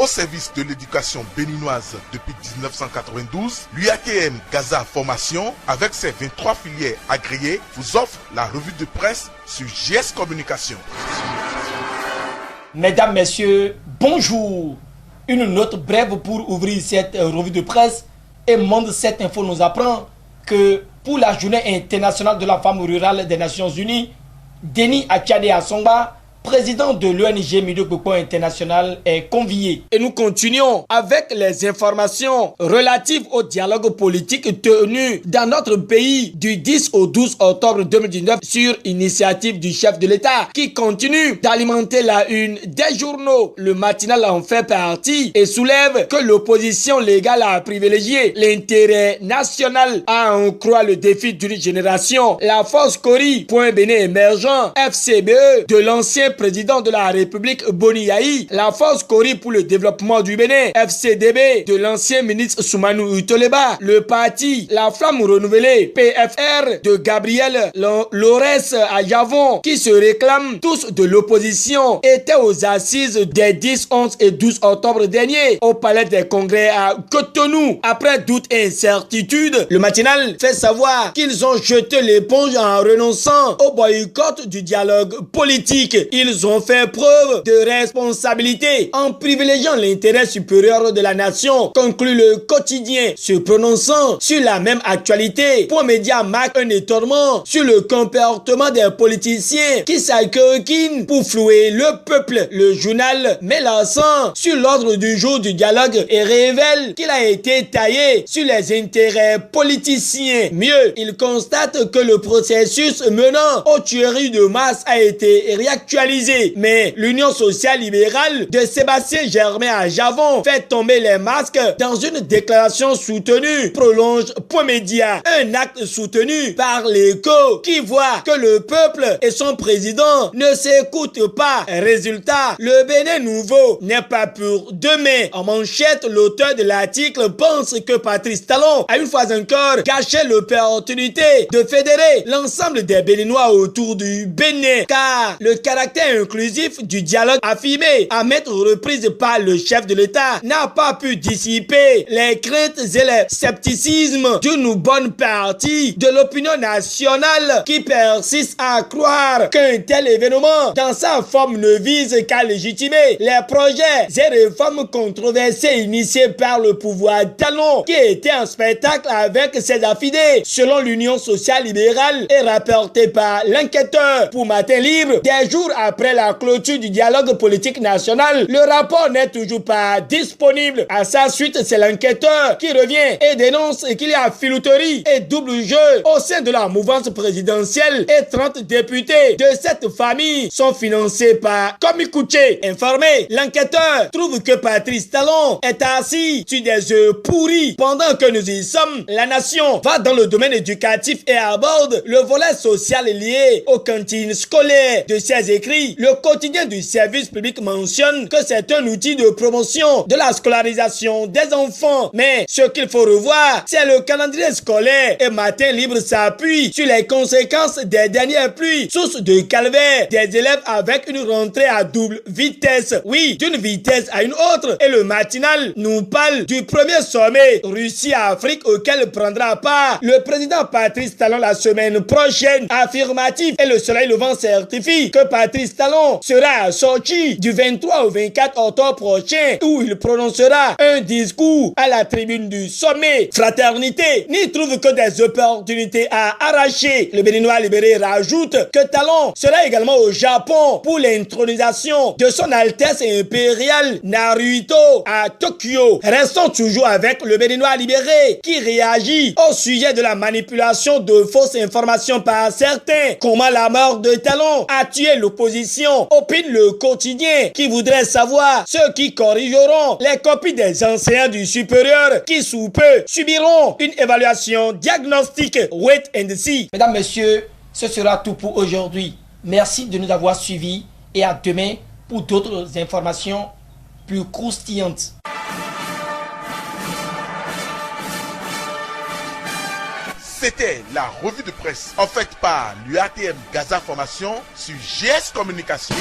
au service de l'éducation béninoise depuis 1992, l'UATM Gaza Formation, avec ses 23 filières agréées, vous offre la revue de presse sur GS Communication. Mesdames, Messieurs, bonjour. Une note brève pour ouvrir cette revue de presse. Et Monde 7 Info nous apprend que pour la journée internationale de la femme rurale des Nations Unies, Denis Achade Assongba, président de l'ONG Mido Kpokpo International, est convié. Et nous continuons avec les informations relatives au dialogue politique tenu dans notre pays du 10 au 12 octobre 2019 sur initiative du chef de l'État qui continue d'alimenter la une des journaux. Le matinal en fait partie et soulève que l'opposition légale a privilégié l'intérêt national à en croire le défi d'une génération. La force Kori, point Bénin émergent, FCBE de l'ancien président de la République Boni Yahi, la force Kori pour le développement du Bénin, FCDB de l'ancien ministre Soumanou Utoleba, le parti La Flamme Renouvelée, PFR de Gabriel Lorès à Yavon, qui se réclament tous de l'opposition, étaient aux assises des 10, 11 et 12 octobre dernier au palais des congrès à Cotonou. Après doute et incertitude, le matinal fait savoir qu'ils ont jeté l'éponge en renonçant au boycott du dialogue politique. Ils ont fait preuve de responsabilité en privilégiant l'intérêt supérieur de la nation, conclut le quotidien. Se prononçant sur la même actualité, Point Média marque un étonnement sur le comportement des politiciens qui s'accoquinent pour flouer le peuple. Le journal met l'accent sur l'ordre du jour du dialogue et révèle qu'il a été taillé sur les intérêts politiciens. Mieux, il constate que le processus menant aux tueries de masse a été réactualisé. Mais l'Union sociale libérale de Sébastien Germain à Javon fait tomber les masques dans une déclaration soutenue, prolonge Point Média. Un acte soutenu par l'Écho qui voit que le peuple et son président ne s'écoutent pas. Résultat, le Bénin nouveau n'est pas pour demain. En manchette, l'auteur de l'article pense que Patrice Talon a une fois encore gâché l'opportunité de fédérer l'ensemble des Béninois autour du Bénin, car le caractère inclusif du dialogue affirmé à maintes reprises par le chef de l'État n'a pas pu dissiper les craintes et les scepticismes d'une bonne partie de l'opinion nationale qui persiste à croire qu'un tel événement dans sa forme ne vise qu'à légitimer les projets et réformes controversées initiés par le pouvoir Talon qui était en spectacle avec ses affidés selon l'Union sociale libérale et rapporté par l'enquêteur pour Matin Libre. Des jours après la clôture du dialogue politique national, le rapport n'est toujours pas disponible. À sa suite, c'est l'enquêteur qui revient et dénonce qu'il y a filouterie et double jeu au sein de la mouvance présidentielle et 30 députés de cette famille sont financés par Komikuche. Informé, l'enquêteur trouve que Patrice Talon est assis sur des œufs pourris. Pendant que nous y sommes, la nation va dans le domaine éducatif et aborde le volet social lié aux cantines scolaires. De ses écrits, le quotidien du service public mentionne que c'est un outil de promotion de la scolarisation des enfants. Mais ce qu'il faut revoir, c'est le calendrier scolaire. Et Matin Libre s'appuie sur les conséquences des dernières pluies, source de calvaire des élèves avec une rentrée à double vitesse. Oui, d'une vitesse à une autre. Et le matinal nous parle du premier sommet Russie-Afrique auquel prendra part le président Patrice Talon la semaine prochaine. Affirmatif. Et le soleil levant certifie que Patrice Talon sera sorti du 23 au 24 octobre prochain où il prononcera un discours à la tribune du sommet. Fraternité n'y trouve que des opportunités à arracher. Le Béninois libéré rajoute que Talon sera également au Japon pour l'intronisation de son Altesse impériale Naruhito à Tokyo. Restons toujours avec le Béninois libéré qui réagit au sujet de la manipulation de fausses informations par certains. Comment la mort de Talon a tué l'opposition, opine le quotidien qui voudrait savoir ceux qui corrigeront les copies des enseignants du supérieur qui sous peu subiront une évaluation diagnostique. Wait and see. Mesdames, Messieurs, ce sera tout pour aujourd'hui. Merci de nous avoir suivis et à demain pour d'autres informations plus croustillantes. C'était la revue de presse en fait par l'UATM Gaza Formation sur GS Communication.